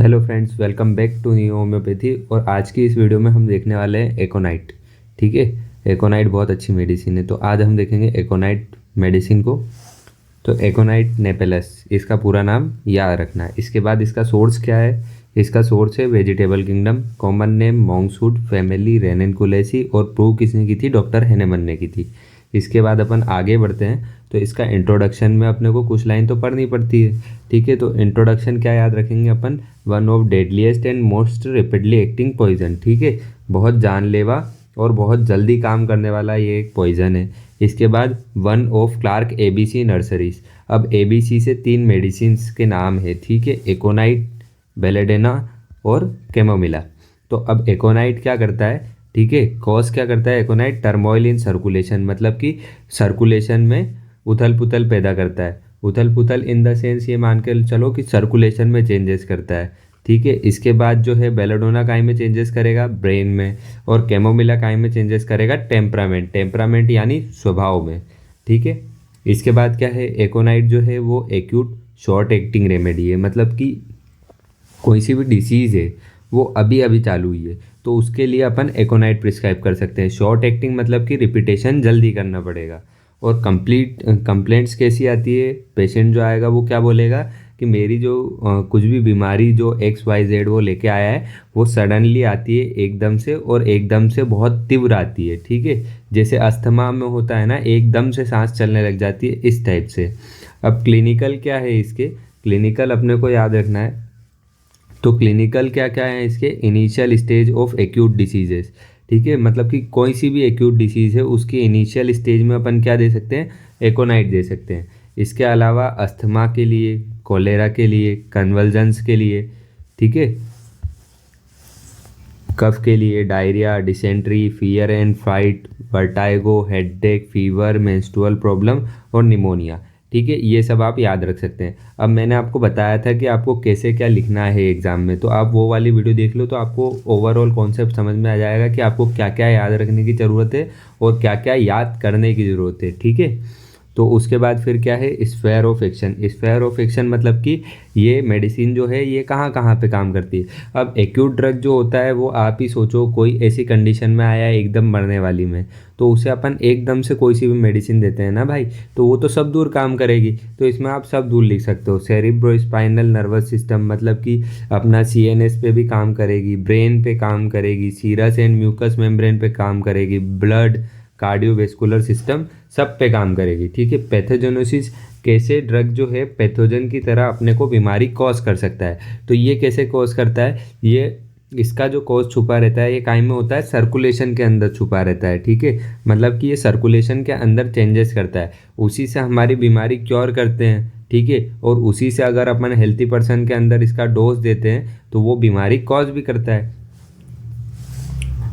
Hello friends, welcome back to new homeopathy. और आज की इस वीडियो में हम देखने वाले हैं एकोनाइट। ठीक है, एकोनाइट बहुत अच्छी मेडिसिन है, तो आज हम देखेंगे एकोनाइट मेडिसिन को। तो एकोनाइट नेपेलस, इसका पूरा नाम याद रखना है। इसके बाद इसका सोर्स क्या है? इसका सोर्स है vegetable kingdom, common name monkshood family Ranunculaceae, और प्रूव किसने की थी? डॉक्टर हेनेमन ने की थी। इसके बाद अपन आगे बढ़ते हैं। तो इसका इंट्रोडक्शन में अपने को कुछ लाइन तो पढ़नी पड़ती है। ठीक है, तो इंट्रोडक्शन क्या याद रखेंगे अपन? One of deadliest and most rapidly acting poison. ठीक है, बहुत जानलेवा और बहुत जल्दी काम करने वाला ये एक पॉइजन है। इसके बाद one of Clarke ABC nurseries. अब एबीसी से 3 मेडिसिन के नाम है। ठीक है, एकोनाइट, बेलेडेना और कैमोमिला। तो अब एकोनाइट क्या करता है? ठीक है, कॉज क्या करता है एकोनाइट? टर्मोइल इन सर्कुलेशन, मतलब कि सर्कुलेशन में उथल पुथल पैदा करता है। उथल पुथल इन द सेंस ये मान के चलो कि सर्कुलेशन में चेंजेस करता है। ठीक है, इसके बाद जो है बेलेडोना काय में चेंजेस करेगा? ब्रेन में। और कैमोमिला काय में चेंजेस करेगा? टेम्परामेंट, टेम्परामेंट यानी स्वभाव में। ठीक है, इसके बाद क्या है? एकोनाइट जो है वो एक्यूट शॉर्ट एक्टिंग रेमेडी है, मतलब कि कोई सी भी डिसीज़ है वो अभी अभी चालू हुई है तो उसके लिए अपन एकोनाइट प्रिस्क्राइब कर सकते हैं। शॉर्ट एक्टिंग मतलब कि रिपीटेशन जल्दी करना पड़ेगा। और कंप्लेंट्स कैसी आती है? पेशेंट जो आएगा वो क्या बोलेगा कि मेरी जो कुछ भी बीमारी जो XYZ वो लेके आया है वो सडनली आती है एकदम से, और एकदम से बहुत तीव्र आती है। ठीक है, जैसे अस्थमा में होता है ना, एकदम से सांस चलने लग जाती है, इस टाइप से। अब क्लिनिकल क्या है इसके? क्लिनिकल अपने को याद रखना है। तो क्लिनिकल क्या क्या है इसके? Initial stage of acute diseases. ठीक है, मतलब कि कोई सी भी एक्यूट डिसीज़ है उसकी इनिशियल स्टेज में अपन क्या दे सकते हैं? एकोनाइट दे सकते हैं। इसके अलावा अस्थमा के लिए, कोलेरा के लिए, कन्वल्जन्स के लिए, ठीक है, कफ के लिए, diarrhoea, dysentery, fear and freight, vertigo, headache, fever, menstrual problem और निमोनिया। ठीक है, ये सब आप याद रख सकते हैं। अब मैंने आपको बताया था कि आपको कैसे क्या लिखना है एग्जाम में, तो आप वो वाली वीडियो देख लो तो आपको ओवरऑल कॉन्सेप्ट समझ में आ जाएगा कि आपको क्या क्या याद रखने की ज़रूरत है और क्या क्या याद करने की ज़रूरत है। ठीक है, तो उसके बाद फिर क्या है? Sphere of action. Sphere of action मतलब कि ये मेडिसिन जो है ये कहाँ कहाँ पे काम करती है। अब एक्यूट ड्रग जो होता है वो आप ही सोचो, कोई ऐसी कंडीशन में आया है एकदम मरने वाली में, तो उसे अपन एकदम से कोई सी भी मेडिसिन देते हैं ना भाई, तो वो तो सब दूर काम करेगी। तो इसमें आप सब दूर लिख सकते हो। सेरिब्रो स्पाइनल नर्वस सिस्टम, मतलब कि अपना CNS पे भी काम करेगी, ब्रेन पे काम करेगी, सीरस एंड म्यूकस मेम्ब्रेन पे काम करेगी, ब्लड, कार्डियोवेस्कुलर सिस्टम, सब पे काम करेगी। ठीक है, पैथोजेनोसिस, कैसे ड्रग जो है पैथोजन की तरह अपने को बीमारी कॉज कर सकता है। तो ये कैसे कॉज करता है? ये इसका जो कॉज छुपा रहता है ये काई में होता है? सर्कुलेशन के अंदर छुपा रहता है। ठीक है, मतलब कि ये सर्कुलेशन के अंदर चेंजेस करता है, उसी से हमारी बीमारी क्योर करते हैं। ठीक है, और उसी से अगर अपन हेल्थी पर्सन के अंदर इसका डोज देते हैं तो वो बीमारी कॉज भी करता है।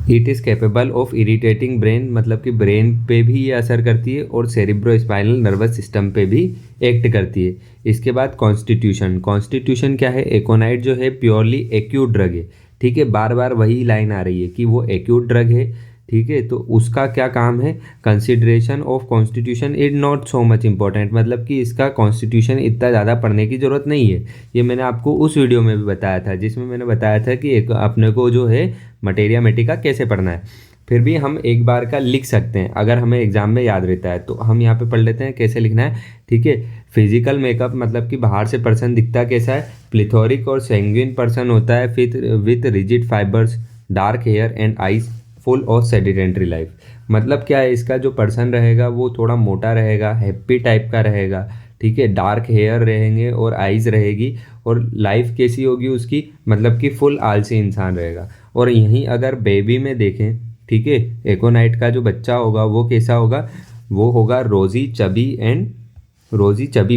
It is capable of irritating brain, मतलब कि ब्रेन पे भी ये असर करती है और सेरिब्रो स्पाइनल नर्वस सिस्टम पे भी एक्ट करती है। इसके बाद कॉन्स्टिट्यूशन। कॉन्स्टिट्यूशन क्या है? एकोनाइट जो है प्योरली एक्यूट ड्रग है। ठीक है, बार बार वही लाइन आ रही है कि वो एक्यूट ड्रग है। ठीक है, तो उसका क्या काम है? Consideration of constitution is not so much important, मतलब कि इसका कॉन्स्टिट्यूशन इतना ज़्यादा पढ़ने की ज़रूरत नहीं है। ये मैंने आपको उस वीडियो में भी बताया था जिसमें मैंने बताया था कि एक अपने को जो है मटेरिया मेटिका कैसे पढ़ना है। फिर भी हम एक बार का लिख सकते हैं अगर हमें एग्जाम में याद रहता है, तो हम यहाँ पे पढ़ लेते हैं कैसे लिखना है। ठीक है, फिजिकल मेकअप, मतलब कि बाहर से पर्सन दिखता कैसा है? प्लिथोरिक और सैंग्विन पर्सन होता है, फिर with rigid fibres, dark hair and eyes, full और सेडिडेंट्री लाइफ। मतलब क्या है? इसका जो पर्सन रहेगा वो थोड़ा मोटा रहेगा, हैप्पी टाइप का रहेगा। ठीक है, डार्क हेयर रहेंगे और आइज़ रहेगी, और लाइफ कैसी होगी उसकी? मतलब कि फुल आलसी इंसान रहेगा। और यहीं अगर बेबी में देखें, ठीक है, एकोनाइट का जो बच्चा होगा वो कैसा होगा? वो होगा रोजी चबी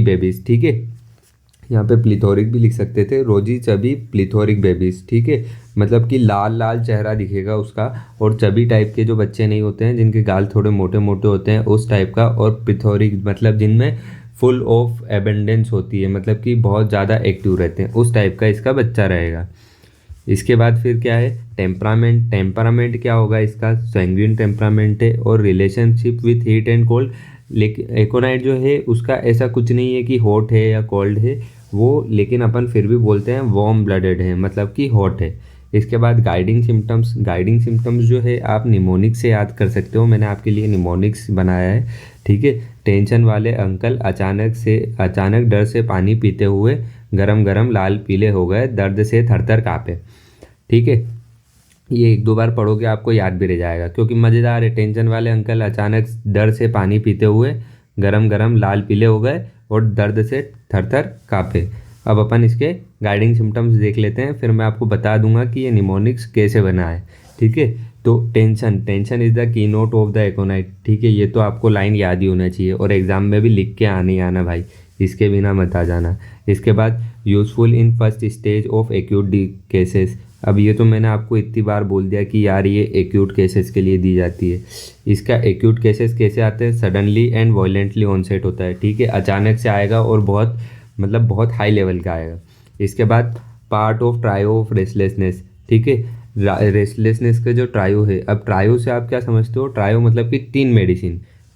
बेबीज। ठीक है, यहाँ पे प्लिथोरिक भी लिख सकते थे, रोजी चबी प्लिथोरिक बेबीज। ठीक है, मतलब कि लाल लाल चेहरा दिखेगा उसका, और चबी टाइप के जो बच्चे नहीं होते हैं जिनके गाल थोड़े मोटे मोटे होते हैं उस टाइप का, और प्लिथोरिक मतलब जिनमें फुल ऑफ एबेंडेंस होती है, मतलब कि बहुत ज़्यादा एक्टिव रहते हैं, उस टाइप का इसका बच्चा रहेगा। इसके बाद फिर क्या है? टेम्परामेंट। टेम्परामेंट क्या होगा इसका? सैंग्विन टेम्परामेंट है, और relationship with heat and cold. लेकिन एकोनाइट जो है उसका ऐसा कुछ नहीं है कि हॉट है या कोल्ड है, वो, लेकिन अपन फिर भी बोलते हैं वार्म ब्लडेड है, मतलब कि हॉट है। इसके बाद गाइडिंग सिम्टम्स जो है आप निमोनिक से याद कर सकते हो, मैंने आपके लिए निमोनिक्स बनाया है, ठीक है। टेंशन वाले अंकल अचानक डर से पानी पीते हुए गरम गरम लाल पीले हो गए, दर्द से थरथर काँपे, ठीक है। ये एक दो बार पढ़ोगे आपको याद भी रह जाएगा, क्योंकि मज़ेदार है। टेंशन वाले अंकल अचानक डर से पानी पीते हुए गरम गरम लाल पीले हो गए और दर्द से थरथर काँपे। अब अपन इसके गाइडिंग सिम्टम्स देख लेते हैं, फिर मैं आपको बता दूंगा कि ये निमोनिक्स कैसे बना है, ठीक है। तो tension is the key note of the एकोनाइट, ठीक है। ये तो आपको लाइन याद ही होना चाहिए और एग्जाम में भी लिख के आने आना भाई, इसके बिना मत आ जाना। इसके बाद useful in first stage of acute D cases. अब ये तो मैंने आपको इतनी बार बोल दिया कि यार ये एक्यूट केसेस के लिए दी जाती है। इसका एक्यूट केसेस कैसे आते हैं? सडनली एंड वायलेंटली ऑनसेट होता है, ठीक है। अचानक से आएगा और बहुत हाई लेवल का आएगा। इसके बाद part of trio of restlessness, ठीक है। रेस्टलेसनेस का जो ट्रायो है, अब ट्रायो से आप क्या समझते हो? ट्रायो मतलब कि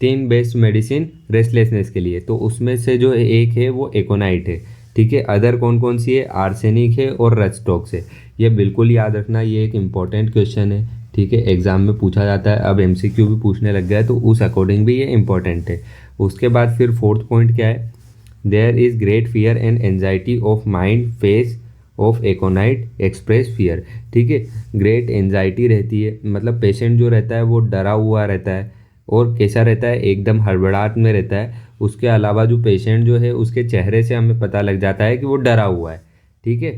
तीन बेस्ट मेडिसिन रेस्टलेसनेस के लिए, तो उसमें से जो एक है वो एकोनाइट है, ठीक है। अदर कौन कौन सी है? आर्सेनिक है और रस्टॉक्स है। ये बिल्कुल याद रखना, ये एक इम्पॉर्टेंट क्वेश्चन है, ठीक है। एग्जाम में पूछा जाता है, अब एमसीक्यू भी पूछने लग गया है, तो उस अकॉर्डिंग भी ये इंपॉर्टेंट है। उसके बाद फिर फोर्थ पॉइंट क्या है? There is great fear and anxiety of mind face of aconite express fear, ठीक है। ग्रेट एंजाइटी रहती है, मतलब पेशेंट जो रहता है वो डरा हुआ रहता है और कैसा रहता है? एकदम हड़बड़ाहट में रहता है। उसके अलावा जो पेशेंट जो है उसके चेहरे से हमें पता लग जाता है कि वो डरा हुआ है, ठीक है।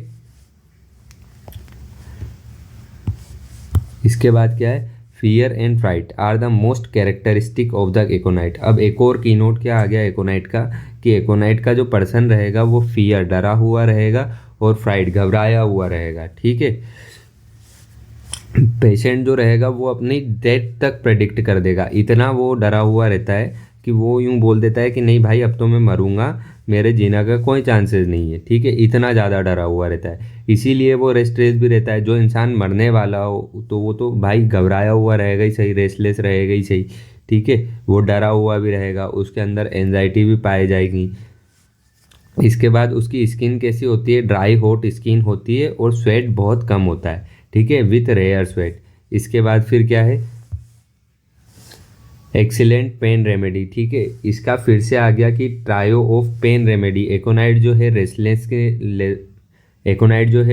इसके बाद क्या है? Fear and fright are the most characteristic of the aconite. अब एक और की नोट क्या आ गया एकोनाइट का, कि एकोनाइट का जो पर्सन रहेगा वो फियर डरा हुआ रहेगा और फ्राइट घबराया हुआ रहेगा, ठीक है। पेशेंट जो रहेगा वो अपनी डेथ तक प्रेडिक्ट कर देगा, इतना वो डरा हुआ रहता है कि वो यूं बोल देता है कि नहीं भाई अब तो मैं मरूंगा, मेरे जीने का कोई चांसेस नहीं है, ठीक है। इतना ज़्यादा डरा हुआ रहता है, इसीलिए वो रेस्टलेस भी रहता है। जो इंसान मरने वाला हो तो वो तो भाई घबराया हुआ रहेगा ही सही, रेस्टलेस रहेगा ही सही, ठीक है। वो डरा हुआ भी रहेगा, उसके अंदर एंजाइटी भी पाई जाएगी। इसके बाद उसकी स्किन कैसी होती है? ड्राई हॉट स्किन होती है और स्वेट बहुत कम होता है, ठीक है, विथ रेयर स्वेट। इसके बाद फिर क्या है? एक्सीलेंट पेन रेमेडी, ठीक है। इसका फिर से आ गया कि ट्रायो ऑफ पेन रेमेडी। एकोनाइट जो है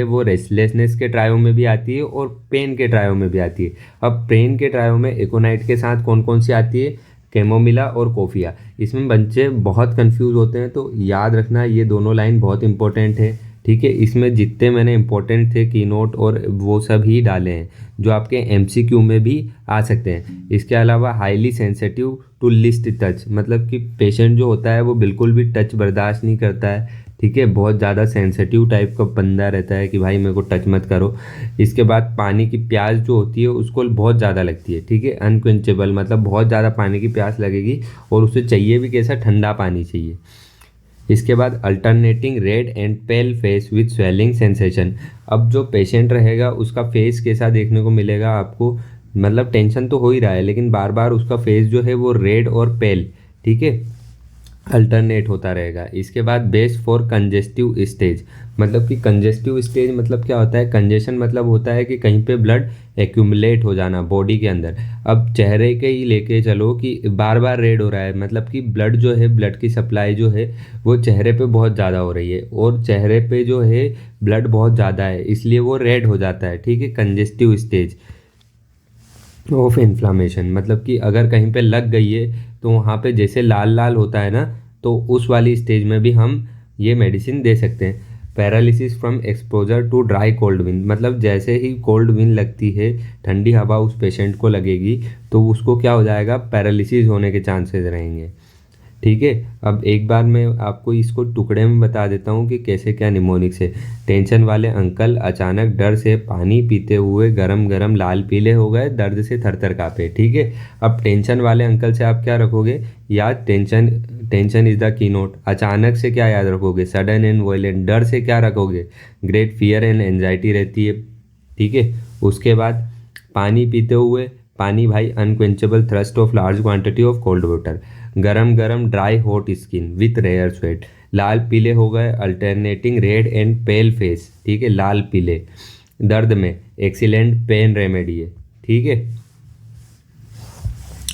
वो रेस्टलेसनेस के ट्रायो में भी आती है और पेन के ट्रायो में भी आती है। अब पेन के ट्रायो में एकोनाइट के साथ कौन कौन सी आती है? कैमोमिला और कोफिया। इसमें बच्चे बहुत कंफ्यूज होते हैं, तो याद रखना ये दोनों लाइन बहुत इंपॉर्टेंट है, ठीक है। इसमें जितने मैंने इंपॉर्टेंट थे की नोट और वो सब ही डाले हैं जो आपके एमसीक्यू में भी आ सकते हैं। इसके अलावा highly sensitive to least touch, मतलब कि पेशेंट जो होता है वो बिल्कुल भी टच बर्दाश्त नहीं करता है, ठीक है। बहुत ज़्यादा सेंसिटिव टाइप का बंदा रहता है कि भाई मेरे को टच मत करो। इसके बाद पानी की प्यास जो होती है उसको बहुत ज़्यादा लगती है, ठीक है। अनक्वेंचेबल मतलब बहुत ज़्यादा पानी की प्यास लगेगी और उसे चाहिए भी कैसा? ठंडा पानी चाहिए। इसके बाद alternating red and pale face with swelling sensation. अब जो पेशेंट रहेगा उसका फेस कैसा देखने को मिलेगा आपको? मतलब टेंशन तो हो ही रहा है लेकिन बार बार उसका फेस जो है वो रेड और पेल, ठीक है, अल्टरनेट होता रहेगा। इसके बाद बेस्ट फॉर कंजेस्टिव स्टेज, मतलब कि कंजेस्टिव स्टेज मतलब क्या होता है? कंजेशन मतलब होता है कि कहीं पे ब्लड एक्यूमुलेट हो जाना बॉडी के अंदर। अब चेहरे के ही लेके चलो कि बार बार रेड हो रहा है, मतलब कि ब्लड जो है, ब्लड की सप्लाई जो है वो चेहरे पे बहुत ज़्यादा हो रही है और चेहरे पे जो है ब्लड बहुत ज़्यादा है, इसलिए वो रेड हो जाता है, ठीक है। कंजेस्टिव स्टेज ऑफ इन्फ्लामेशन, मतलब कि अगर कहीं पे लग गई है तो वहाँ पे जैसे लाल लाल होता है ना, तो उस वाली स्टेज में भी हम ये मेडिसिन दे सकते हैं। Paralysis from exposure to dry cold wind, मतलब जैसे ही कोल्ड विंड लगती है, ठंडी हवा उस पेशेंट को लगेगी तो उसको क्या हो जाएगा? पैरालिसिस होने के चांसेस रहेंगे, ठीक है। अब एक बार मैं आपको इसको टुकड़े में बता देता हूँ कि कैसे क्या निमोनिक्स है। टेंशन वाले अंकल अचानक डर से पानी पीते हुए गरम गरम लाल पीले हो गए, दर्द से थरथर कांपे, ठीक है। अब टेंशन वाले अंकल से आप क्या रखोगे याद? Tension is the key note. अचानक से क्या याद रखोगे? Sudden and violent. डर से क्या रखोगे? ग्रेट फियर एंड एंजाइटी रहती है, ठीक है। उसके बाद पानी पीते हुए, पानी भाई unquenchable thirst of large quantity of cold water. गरम गरम dry hot skin with rare sweat. लाल पीले हो गए, alternating red and pale face, ठीक है, लाल पीले। दर्द में एक्सीलेंट पेन रेमेडी है, ठीक है।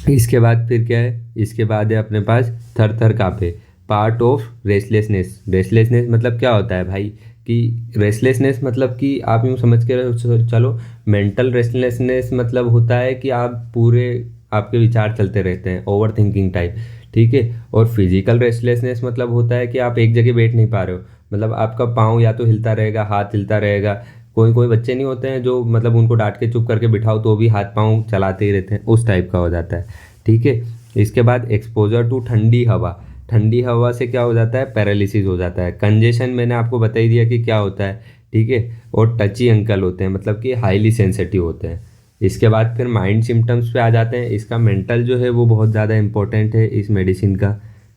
इसके बाद फिर क्या है, इसके बाद है अपने पास थर थर कांपे, पार्ट ऑफ रेस्टलेसनेस। रेस्टलेसनेस मतलब क्या होता है भाई, कि रेस्टलेसनेस मतलब कि आप यूँ समझ के चलो, मेंटल रेस्टलेसनेस मतलब होता है कि आप पूरे, आपके विचार चलते रहते हैं, ओवर थिंकिंग टाइप, ठीक है। और फिजिकल रेस्टलेसनेस मतलब होता है कि आप एक जगह बैठ नहीं पा रहे हो, मतलब आपका पाँव या तो हिलता रहेगा, हाथ हिलता रहेगा। कोई कोई बच्चे नहीं होते हैं जो मतलब उनको डांट के चुप करके बिठाओ तो भी हाथ पाँव चलाते ही रहते हैं, उस टाइप का हो जाता है, ठीक है। इसके बाद एक्सपोजर टू ठंडी हवा। ठंडी हवा से क्या हो जाता है, पैरालिसिस हो जाता है। कंजेशन मैंने आपको बता ही दिया कि क्या होता है, ठीक है। और टची अंकल होते हैं, मतलब कि हाईली सेंसिटिव होते हैं। इसके बाद फिर माइंड सिम्टम्स पे आ जाते हैं। इसका मेंटल जो है वो बहुत ज़्यादा इंपॉर्टेंट है इस मेडिसिन का,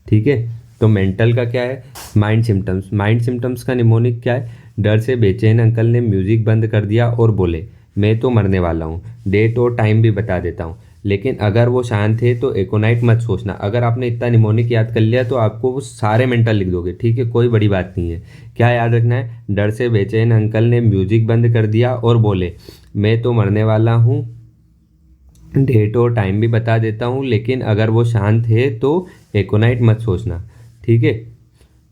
ठीक है। तो मेंटल का क्या है, माइंड सिम्टम्स। माइंड सिम्टम्स का निमोनिक क्या है, डर से बेचैन अंकल ने म्यूजिक बंद कर दिया और बोले मैं तो मरने वाला हूँ, डेट और टाइम भी बता देता हूँ, लेकिन अगर वो शांत है तो एकोनाइट मत सोचना। अगर आपने इतना निमोनिक याद कर लिया तो आपको वो सारे मेंटल लिख दोगे, ठीक है, कोई बड़ी बात नहीं है। क्या याद रखना है, डर से बेचैन अंकल ने म्यूजिक बंद कर दिया और बोले मैं तो मरने वाला हूँ, डेट और टाइम भी बता देता हूँ, लेकिन अगर वो शांत है तो एकोनाइट मत सोचना, ठीक है।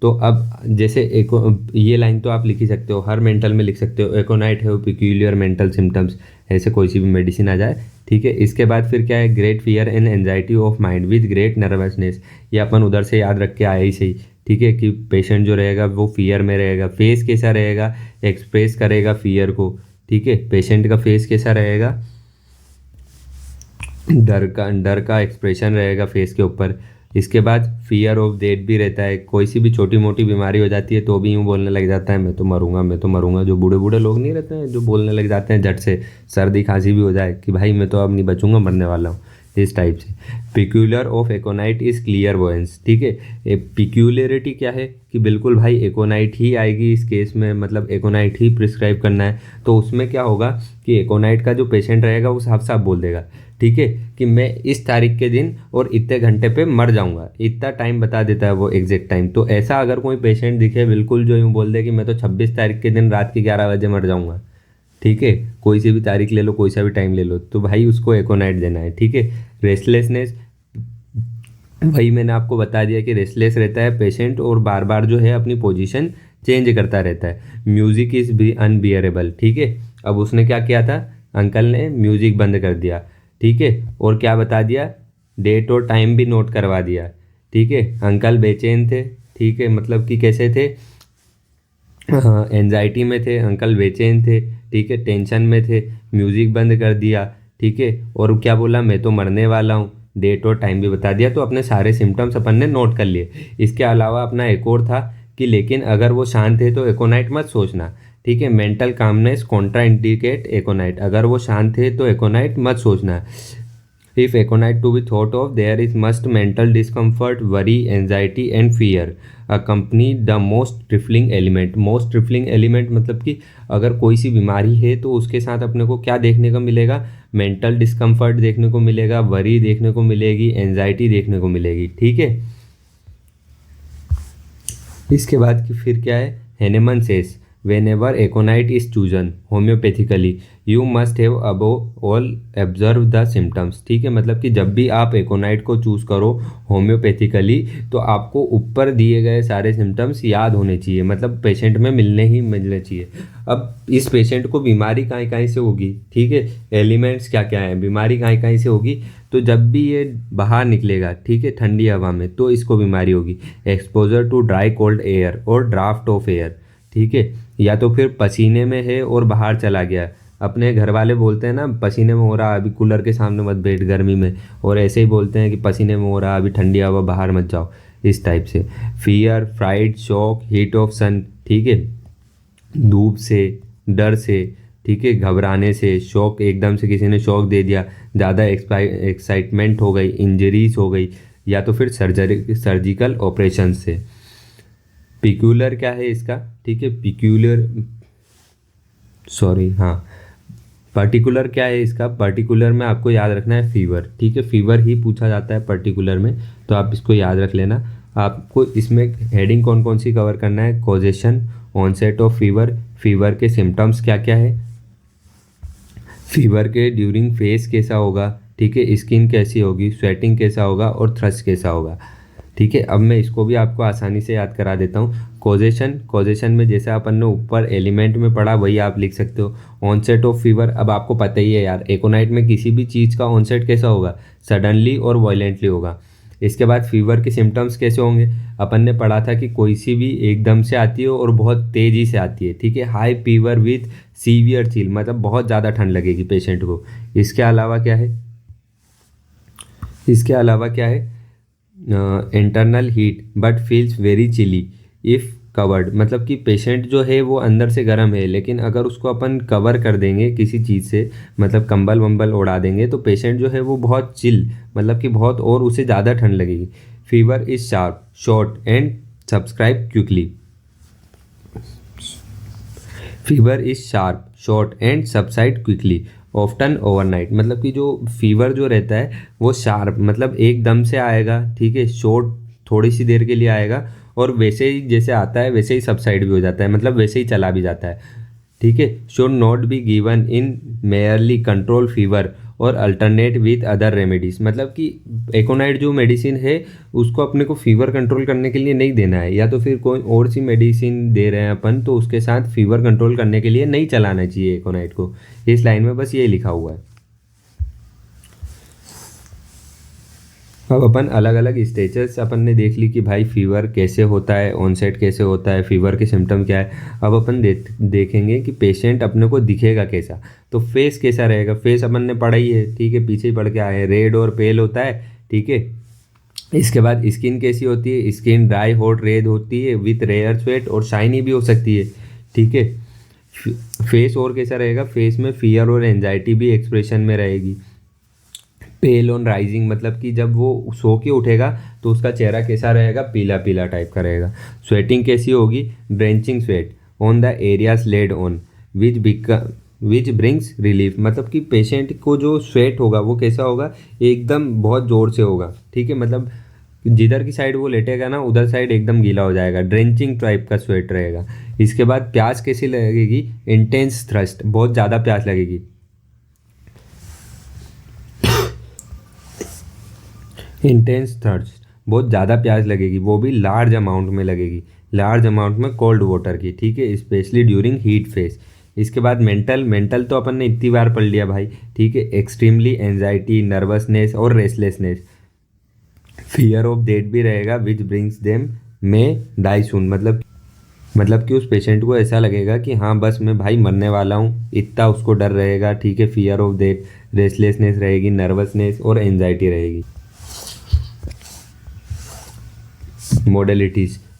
तो अब जैसे एको, ये लाइन तो आप लिख ही सकते हो, हर मेंटल में लिख सकते हो, एकोनाइट है पिक्यूलियर मेंटल सिम्टम्स, ऐसे कोई सी भी मेडिसिन आ जाए, ठीक है। इसके बाद फिर क्या है, great fear and anxiety of mind with great nervousness. ये अपन उधर से याद रख के आए ही सही, ठीक है, कि पेशेंट जो रहेगा वो फियर में रहेगा। फेस कैसा रहेगा, एक्सप्रेस करेगा फियर को, ठीक है। पेशेंट का फेस कैसा रहेगा, डर का एक्सप्रेशन रहेगा फेस के ऊपर। इसके बाद फियर ऑफ डेथ भी रहता है, कोई सी भी छोटी मोटी बीमारी हो जाती है तो भी यूँ बोलने लग जाता है मैं तो मरूंगा, मैं तो मरूंगा। जो बूढ़े बूढ़े लोग नहीं रहते हैं जो बोलने लग जाते हैं झट से, सर्दी खांसी भी हो जाए कि भाई मैं तो अब नहीं बचूंगा, मरने वाला हूँ, इस टाइप से। Peculiar of एकोनाइट is clear voyance, ठीक है। पिक्यूलरिटी क्या है कि बिल्कुल भाई एकोनाइट ही आएगी इस केस में, मतलब एकोनाइट ही प्रिस्क्राइब करना है। तो उसमें क्या होगा कि एकोनाइट का जो पेशेंट रहेगा वो साफ साफ बोल देगा, ठीक है, कि मैं इस तारीख के दिन और इतने घंटे पे मर जाऊंगा, इतना टाइम बता देता है वो एग्जैक्ट टाइम। तो ऐसा अगर कोई पेशेंट दिखे बिल्कुल जो यूँ बोल दे कि मैं तो 26 तारीख के दिन रात के 11 बजे मर जाऊंगा, ठीक है, कोई सी भी तारीख ले लो, कोई सा भी टाइम ले लो, तो भाई उसको एकोनाइट देना है, ठीक है। रेस्टलेसनेस, वही मैंने आपको बता दिया कि रेस्टलेस रहता है पेशेंट और बार बार जो है अपनी पोजीशन चेंज करता रहता है। म्यूजिक इज बी अनबियरेबल, ठीक है। अब उसने क्या किया था, अंकल ने म्यूजिक बंद कर दिया, ठीक है, और क्या बता दिया, डेट और टाइम भी नोट करवा दिया, ठीक है। अंकल बेचैन थे, ठीक है, मतलब कि कैसे थे, एंजाइटी में थे, अंकल बेचैन थे, ठीक है, टेंशन में थे, म्यूजिक बंद कर दिया, ठीक है, और क्या बोला, मैं तो मरने वाला हूँ, डेट और टाइम भी बता दिया। तो अपने सारे सिम्टम्स अपन ने नोट कर लिए। इसके अलावा अपना एक और था कि लेकिन अगर वो शांत है तो एकोनाइट मत सोचना, ठीक है। मेंटल कामनेस कॉन्ट्रा इंडिकेट एकोनाइट, अगर वो शांत है तो एकोनाइट मत सोचना। If aconite to be thought of, there is must mental discomfort, worry, anxiety and fear accompany the most trifling element. Most trifling element मतलब कि अगर कोई सी बीमारी है तो उसके साथ अपने को क्या देखने को मिलेगा, मेंटल डिस्कम्फर्ट देखने को मिलेगा, वरी देखने को मिलेगी, एंजाइटी देखने को मिलेगी, ठीक है। इसके बाद की फिर क्या है, Hahnemann cess whenever aconite is chosen homeopathically you must have above all observe the symptoms, ठीक है। मतलब कि जब भी आप एकोनाइट को चूज करो होम्योपैथिकली तो आपको ऊपर दिए गए सारे सिम्टम्स याद होने चाहिए, मतलब पेशेंट में मिलने चाहिए। अब इस पेशेंट को बीमारी कहाँ कहाँ से होगी, ठीक है, एलिमेंट्स क्या क्या है, बीमारी कहाँ कहाँ से होगी, तो जब भी ये बाहर निकलेगा, ठीक है, ठंडी हवा में, तो इसको बीमारी होगी। Exposure to dry cold air और ड्राफ्ट ऑफ एयर, ठीक है, या तो फिर पसीने में है और बाहर चला गया। अपने घर वाले बोलते हैं ना पसीने में हो रहा अभी कूलर के सामने मत बैठ गर्मी में, और ऐसे ही बोलते हैं कि पसीने में हो रहा अभी ठंडी हवा बाहर मत जाओ, इस टाइप से। Fear, fright, shock, heat of sun, ठीक है, धूप से, डर से, ठीक है, घबराने से, शॉक, एकदम से किसी ने शॉक दे दिया, ज़्यादा एक्साइटमेंट हो गई, इंजरीज हो गई, या तो फिर सर्जिकल ऑपरेशन से। पिक्यूलर क्या है इसका, ठीक है, पिक्यूलर, सॉरी, हाँ, पर्टिकुलर क्या है इसका, पर्टिकुलर में आपको याद रखना है फीवर, ठीक है, फीवर ही पूछा जाता है पर्टिकुलर में, तो आप इसको याद रख लेना। आपको इसमें हेडिंग कौन कौन सी कवर करना है, causation, onset of fever, fever के सिम्टम्स क्या क्या है, फीवर के ड्यूरिंग फेस कैसा होगा, ठीक है, स्किन कैसी होगी, स्वेटिंग कैसा होगा और थ्रस्ट कैसा होगा, ठीक है। अब मैं इसको भी आपको आसानी से याद करा देता हूँ। कॉजेशन में जैसे अपन ने ऊपर एलिमेंट में पढ़ा वही आप लिख सकते हो। ऑनसेट ऑफ फीवर, अब आपको पता ही है यार एकोनाइट में किसी भी चीज़ का ऑनसेट कैसा होगा, सडनली और वायलेंटली होगा। इसके बाद फीवर के सिम्टम्स कैसे होंगे, अपन ने पढ़ा था कि कोई सी भी एकदम से आती है और बहुत तेज़ी से आती है, ठीक है। High fever with severe chill, मतलब बहुत ज़्यादा ठंड लगेगी पेशेंट को। इसके अलावा क्या है, internal heat but feels very chilly if covered, मतलब कि पेशेंट जो है वो अंदर से गर्म है, लेकिन अगर उसको अपन कवर कर देंगे किसी चीज़ से, मतलब कंबल वंबल उड़ा देंगे, तो पेशेंट जो है वो बहुत चिल, मतलब कि बहुत और उसे ज़्यादा ठंड लगेगी। Fever is sharp short and subscribe quickly, fever is sharp short and subside quickly often overnight, मतलब कि जो फीवर जो रहता है वो शार्प, मतलब एकदम से आएगा, ठीक है, शॉर्ट थोड़ी सी देर के लिए आएगा, और वैसे ही जैसे आता है वैसे ही सबसाइड भी हो जाता है, मतलब वैसे ही चला भी जाता है, ठीक है। Should not be given in merely control fever और अल्टरनेट विथ अदर रेमेडीज, मतलब कि एकोनाइट जो मेडिसिन है उसको अपने को फीवर कंट्रोल करने के लिए नहीं देना है, या तो फिर कोई और सी मेडिसिन दे रहे हैं अपन तो उसके साथ फीवर कंट्रोल करने के लिए नहीं चलाना चाहिए एकोनाइट को। इस लाइन में बस ये लिखा हुआ है। अब अपन अलग अलग स्टेजेस अपन ने देख ली कि भाई फीवर कैसे होता है, ऑनसेट कैसे होता है, फीवर के सिम्टम क्या है। अब अपन देखेंगे कि पेशेंट अपने को दिखेगा कैसा, तो फेस कैसा रहेगा। फेस अपन ने पढ़ा ही है, ठीक है, पीछे ही पढ़ के आए हैं, रेड और पेल होता है, ठीक है। इसके बाद स्किन कैसी होती है, स्किन ड्राई हॉट रेड होती है विथ रेयर स्वेट और शाइनी भी हो सकती है, ठीक है। फेस और कैसा रहेगा, फेस में फियर और एंजाइटी भी एक्सप्रेशन में रहेगी। पेल ऑन राइजिंग, मतलब कि जब वो सो के उठेगा तो उसका चेहरा कैसा रहेगा, पीला पीला टाइप का रहेगा। स्वेटिंग कैसी होगी, drenching sweat on the areas laid on which brings relief, मतलब कि पेशेंट को जो स्वेट होगा वो कैसा होगा, एकदम बहुत ज़ोर से होगा, ठीक है, मतलब जिधर की साइड वो लेटेगा ना उधर साइड एकदम गीला हो जाएगा, ड्रेंचिंग टाइप का स्वेट रहेगा। इसके बाद प्यास कैसी लगेगी, इंटेंस थ्रस्ट, बहुत ज़्यादा प्यास लगेगी। इंटेंस थर्स्ट, बहुत ज़्यादा प्यास लगेगी, वो भी लार्ज अमाउंट में लगेगी, लार्ज अमाउंट में कोल्ड वाटर की, ठीक है, स्पेशली ड्यूरिंग हीट फेज। इसके बाद मेंटल तो अपन ने इतनी बार पढ़ लिया भाई, ठीक है। एक्सट्रीमली एंजाइटी, नर्वसनेस और रेस्टलेसनेस, फियर ऑफ डेथ भी रहेगा which brings them may die soon, मतलब कि उस पेशेंट को ऐसा लगेगा कि हाँ बस मैं भाई मरने वाला हूँ, इतना उसको डर रहेगा, ठीक है। फियर ऑफ डेथ, रेस्टलेसनेस रहेगी, नर्वसनेस और एंजाइटी रहेगी।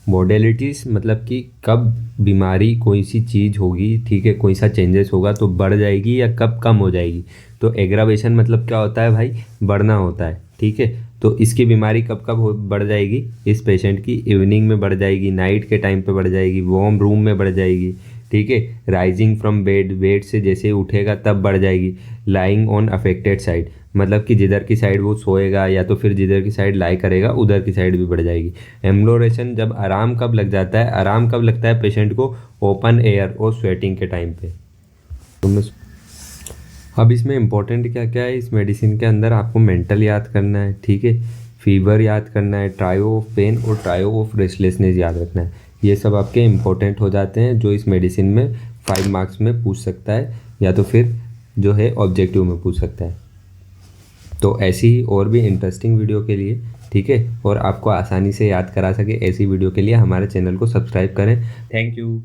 मॉडलिटीज़ मतलब कि कब बीमारी कोई सी चीज़ होगी, ठीक है, कोई सा चेंजेस होगा तो बढ़ जाएगी या कब कम हो जाएगी। तो एग्रावेशन मतलब क्या होता है भाई, बढ़ना होता है, ठीक है। तो इसकी बीमारी कब कब बढ़ जाएगी, इस पेशेंट की इवनिंग में बढ़ जाएगी, नाइट के टाइम पे बढ़ जाएगी, वार्म रूम में बढ़ जाएगी, ठीक है। राइजिंग फ्रॉम बेड से जैसे ही उठेगा तब बढ़ जाएगी। लाइंग ऑन अफेक्टेड साइड, मतलब कि जिधर की साइड वो सोएगा या तो फिर जिधर की साइड लाई करेगा उधर की साइड भी बढ़ जाएगी। एम्लोरेशन, जब आराम कब लग जाता है, आराम कब लगता है पेशेंट को, ओपन एयर और स्वेटिंग के टाइम पे। अब इसमें इंपॉर्टेंट क्या क्या है, इस मेडिसिन के अंदर आपको मेंटल याद करना है, ठीक है, फीवर याद करना है, ट्रायो ऑफ पेन और ट्रायो ऑफ रेस्टलेसनेस याद रखना है। ये सब आपके इंपॉर्टेंट हो जाते हैं जो इस मेडिसिन में 5 मार्क्स में पूछ सकता है या तो फिर जो है ऑब्जेक्टिव में पूछ सकता है। तो ऐसी ही और भी इंटरेस्टिंग वीडियो के लिए, ठीक है, और आपको आसानी से याद करा सके ऐसी वीडियो के लिए हमारे चैनल को सब्सक्राइब करें। Thank you.